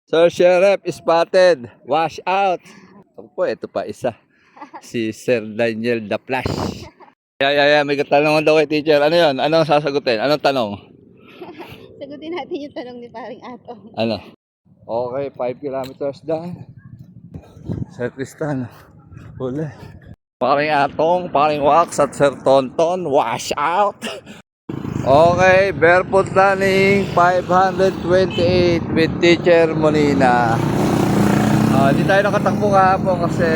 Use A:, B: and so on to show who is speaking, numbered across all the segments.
A: Sir Sheriff spotted. Wash out. Ito pa isa. Si Sir Daniel the Flash. May katanungan daw kay teacher. Ano yun? Anong sasagutin? Anong tanong?
B: Sagutin natin yung tanong ni paring Atong.
A: Ano? Okay, 5 kilometers down. Sir Tristan. Huli. Paring Atong, paring Wax at Sir Tonton. Wash out. Okay, barefoot running 528 with teacher Molina. Hindi tayo nakatakbo kahapon kasi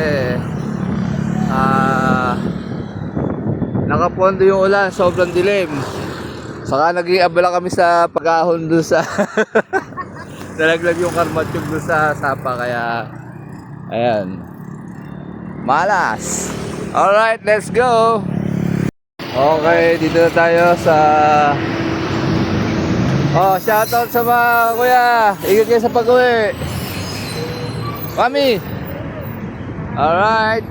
A: nakapondo yung ulan, sobrang dilim. Saka naging abala kami sa pag-ahon doon sa nalaglag yung karmatyog doon sa sapa, kaya ayan, malas. Alright, let's go. Okay, dito na tayo sa shoutout sa mga kuya. Ingat kayo sa pag-uwi. Mami. Alright.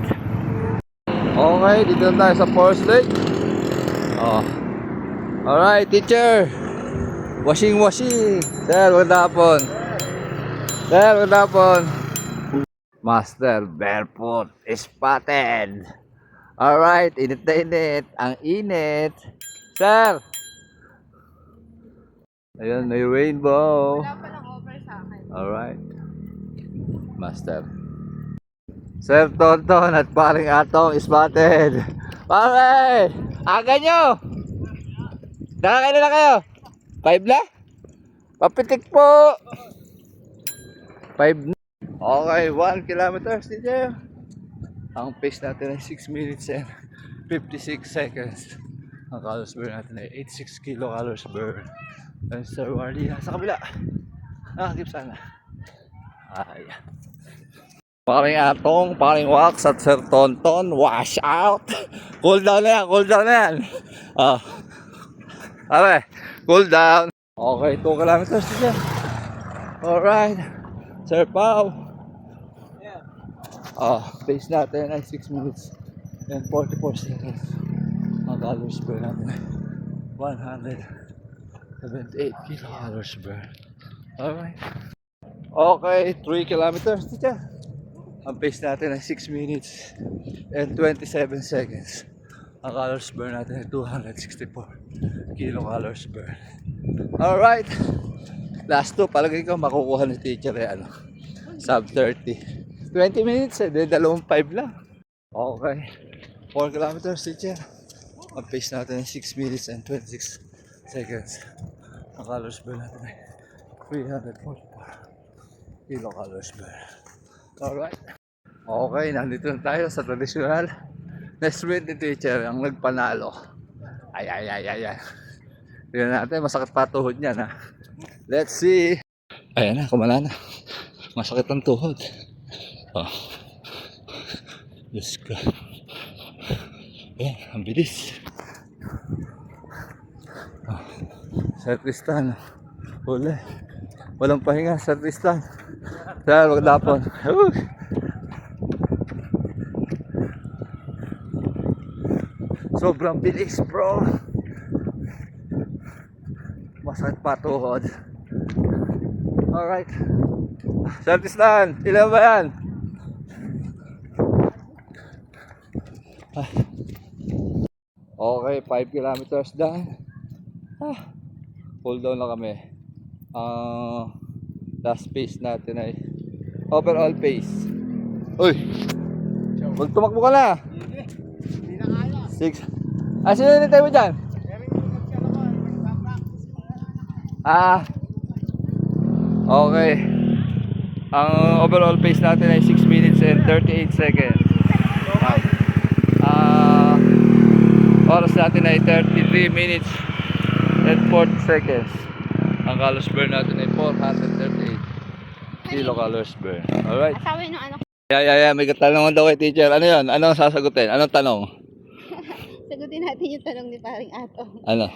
A: Okay, dito na tayo sa Forest Lake. Alright, teacher. Washing. Sir, magandang hapon. Master barefoot spotted. Alright, init na init. Ang init. Sir. Ayun, may rainbow.
B: Wala pa lang over sa akin.
A: Alright. Master. Sir Tonton at paring Atong spotted. Pare! Aga nyo! Nakakailan na kayo? 5 na? Papitik po! 5 na. Okay, 1 kilometers dito. Ang pace natin ay 6 minutes and 56 seconds. Ang calories burn natin ay 86 kilocalories burn. And Sir Wardy sa kabila. Nakakip sana. Ay. Paring Atong, paring Wax at Sir Tonton, wash out. Cool down na yan. Cool down. Okay, 2 kilometers dito. Alright. Sir Pao. Pace natin ay 6 minutes and 44 seconds. Ang calories burn natin ay 178 kilocalories burn. Alright. Okay, 3 kilometers dito. Ang pace natin ay 6 minutes and 27 seconds. Ang calories burn natin ay 264 kilocalories burn. Alright. Last 2, palagay ko makukuha ni teacher ay sub 30. 20 minutes eh, 2.5 lang. Okay. 4 kilometers teacher. Ang pace natin ay 6 minutes and 26 seconds. Ang calories burn natin ay 344 kilocalories burn. Alright. Okay, nandito na tayo sa traditional na sprint ni teacher, ang nagpanalo. Ay. Tignan natin, masakit pa tuhod niyan ha. Let's see. Ayan na, kumala na. Masakit ang tuhod. Diyos ko. Ayan, ang bilis. Sir Tristan. Huli. Walang pahinga, Sir Tristan. Sir, magdapon. Sobrang bilis, bro. Masakit pa tuhod. Alright. Sir Tristan, ilan ba yan? Okay, 5 kilometers down. Cool down na kami. Last pace natin ay overall pace. Uy! Huwag tumakbo ka na! 6. Sino nintay mo dyan? Okay. Ang overall pace natin ay 6 minutes and 38 seconds. Oras natin ay 33 minutes and 40 seconds. Ang calories burn natin ay 438 kilocalories burn. Alright.
B: Asawin ng anak.
A: May katanungan daw kay teacher. Ano yun? Anong sasagutin? Anong tanong?
B: Sagutin natin yung tanong ni paring Atong.
A: Ano?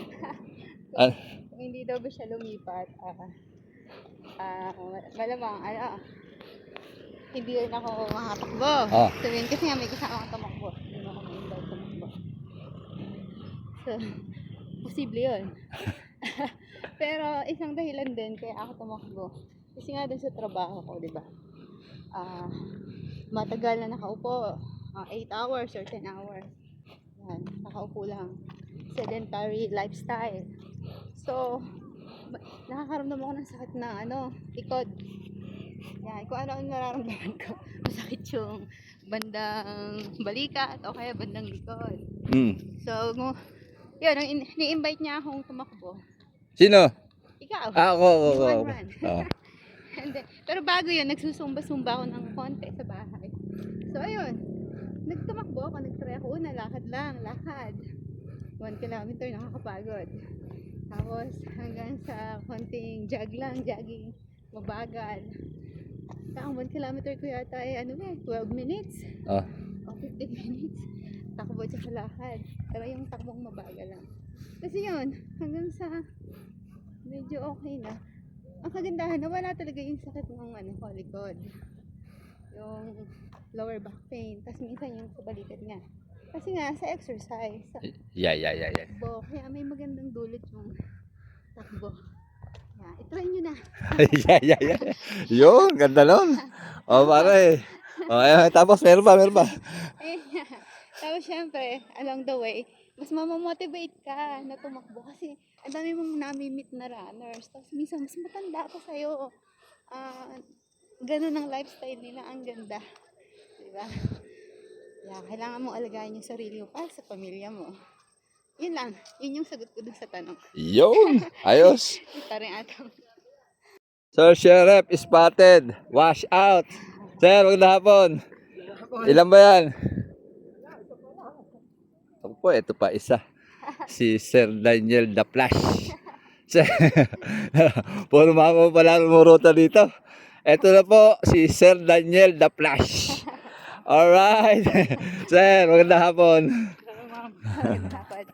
B: Kung hindi daw ba siya lumipat, malamang, hindi rin ako makatakbo. Sabihin kasi nga may kasama akong tumakbo. Hindi mo ako may-invite tumakbo. So, posible yun. Pero isang dahilan din kaya ako tumakbo is Kasi nga dun sa trabaho ko, di ba? Matagal na nakaupo. 8 hours or 10 hours. Yan, nakaupo lang. Sedentary lifestyle. So, nakakaramdam ako ng sakit ng likod. Yan, kung ano ang nararamdaman ko. Masakit yung bandang balikat o kaya bandang likod. So, yun, ni-invite niya akong tumakbo.
A: Sino?
B: Ikaw.
A: Ako.
B: One run. Hindi. Pero bago yun, nagsusumba-sumba ako ng konti sa bahay. So, ayun. Nagtumakbo ako, nagtry ako. Una, lakad. 1 kilometer, nakakapagod. Tapos, hanggang sa konting jogging, mabagal. Ang 1 kilometer ko yata ay 12 minutes. O 15 minutes. Takbo siya sa lakad. Pero yung takbong mabagal lang. Kasi yun, hanggang sa medyo okay na. Ang kagandahan, nawala talaga yung sakit ng likod. Yung lower back pain. Tapos minsan yung sa balikat nga. Kasi nga, sa exercise. Sa
A: Yeah.
B: takbo. Kaya may magandang dulot yung takbo. Yeah, itry nyo na.
A: Yeah. Yun, ganda nun. Pare. Ayan, tapos meron pa.
B: Tapos syempre, along the way, mas mamamotivate ka na tumakbo. Kasi ang dami mong nami-meet na runners. Tapos minsan, mas matanda pa sa'yo. Ganun ang lifestyle nila. Ang ganda. Diba? Yeah, kailangan mo alagayin yung sarili mo para sa pamilya mo. Yun lang. Yun yung sagot ko dun sa tanong.
A: Yun. Ayos.
B: Ito rin atang.
A: Sir Sheriff spotted. Wash out. Sir, magandang hapon. Ilan ba yan? Opo, ito pa isa. Si Sir Daniel the Flash. Puro mga pala rumuruta dito. Ito na po si Sir Daniel the Flash. Alright. Sir, magandang hapon.
B: Magandang hapon.